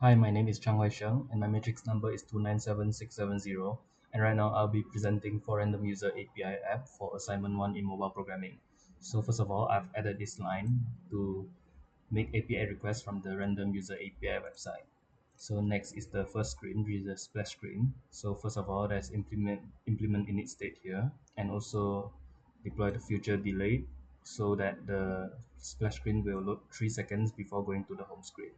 Hi, my name is Chang Wai Sheng, and my matrix number is 297670. And right now, I'll be presenting for Random User API app for assignment 1 in mobile programming. So first of all, I've added this line to make API requests from the Random User API website. So next is the first screen, which is the splash screen. So first of all, there's implement init state here, and also deploy the future delay so that the splash screen will load 3 seconds before going to the home screen.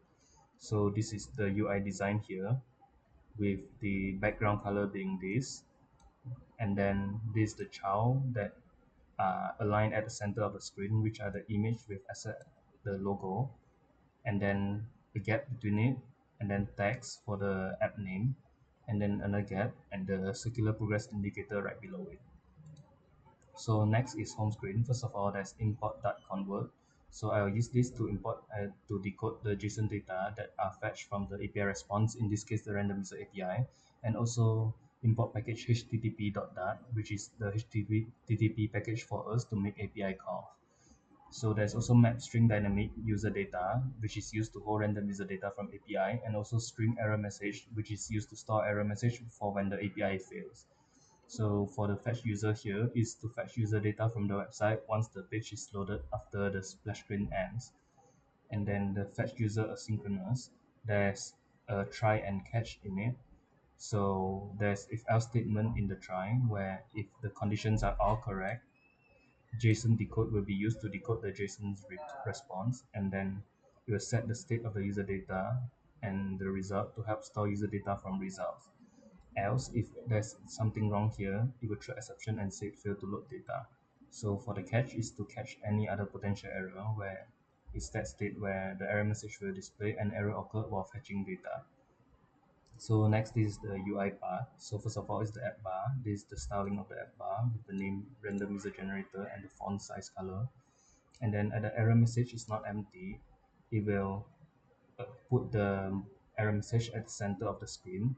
So this is the UI design here with the background color being this, and then this is the child that are aligned at the center of the screen, which are the image with the logo, and then a gap between it, and then text for the app name, and then another gap and the circular progress indicator right below it. So next is home screen. First of all, there's import.convert. So I'll use this to import to decode the JSON data that are fetched from the API response, in this case the random user API, and also import package http.dat, which is the HTTP package for us to make API call. So there's also map string dynamic user data, which is used to hold random user data from API, and also string error message, which is used to store error message for when the API fails. So for the fetch user here is to fetch user data from the website once the page is loaded after the splash screen ends. And then the fetch user asynchronous, there's a try and catch in it. So there's if else statement in the try, where if the conditions are all correct, JSON decode will be used to decode the JSON's response, and then it will set the state of the user data and the result to help store user data from results. Else, if there's something wrong here, it will throw exception and say it failed to load data. So for the catch is to catch any other potential error where it's that state where the error message will display an error occurred while fetching data. So next is the UI part. So first of all is the app bar. This is the styling of the app bar with the name random user generator and the font size color. And then the error message is not empty. It will put the error message at the center of the screen,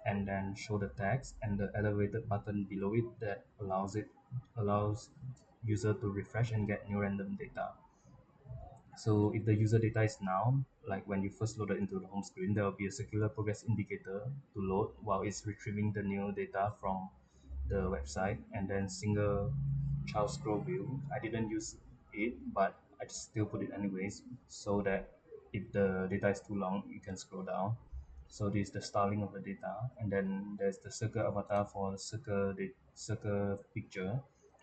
and then show the text and the elevated button below it that allows user to refresh and get new random data. So if the user data is null, like when you first loaded into the home screen, there will be a circular progress indicator to load while it's retrieving the new data from the website, and then single child scroll view. I didn't use it, but I just still put it anyways, so that if the data is too long, you can scroll down. So this is the styling of the data, and then there's the circle avatar for the circle picture,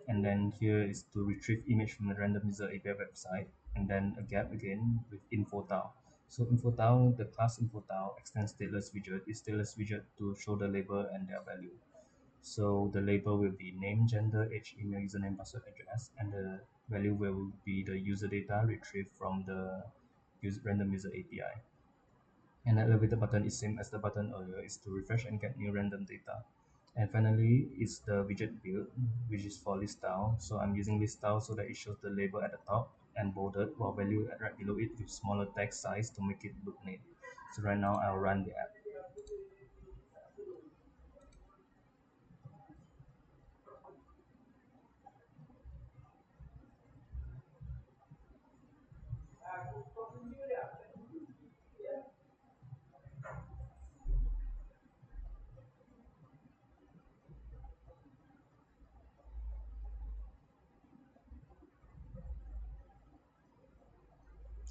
and then here is to retrieve image from the random user API website, and then a gap again with info tile. So info tile, the class info tile extends stateless widget is stateless widget to show the label and their value. So the label will be name, gender, age, email, username, password, address, and the value will be the user data retrieved from the random user API. And the elevator button is same as the button earlier, is to refresh and get new random data. And finally is the widget build, which is for list style. So I'm using list style so that it shows the label at the top and bolded, while value right below it with smaller text size to make it look neat. So right now I'll run the app.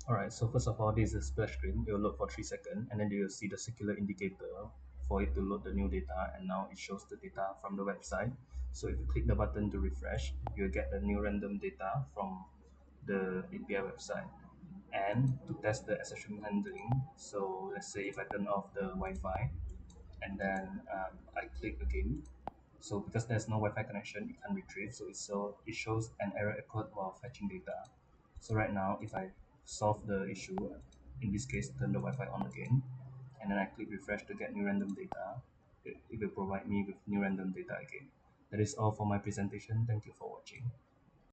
Alright, so first of all, this is a splash screen. It will load for 3 seconds, and then you will see the circular indicator for it to load the new data, and now it shows the data from the website. So if you click the button to refresh, you'll get the new random data from the API website. And to test the exception handling, so let's say if I turn off the Wi-Fi and then I click again, so because there's no Wi-Fi connection, it can't retrieve, so it shows an error occurred while fetching data. So right now, if I solve the issue, in this case, turn the Wi-Fi on again, and then I click refresh to get new random data, it will provide me with new random data again. That is all for my presentation. Thank you for watching.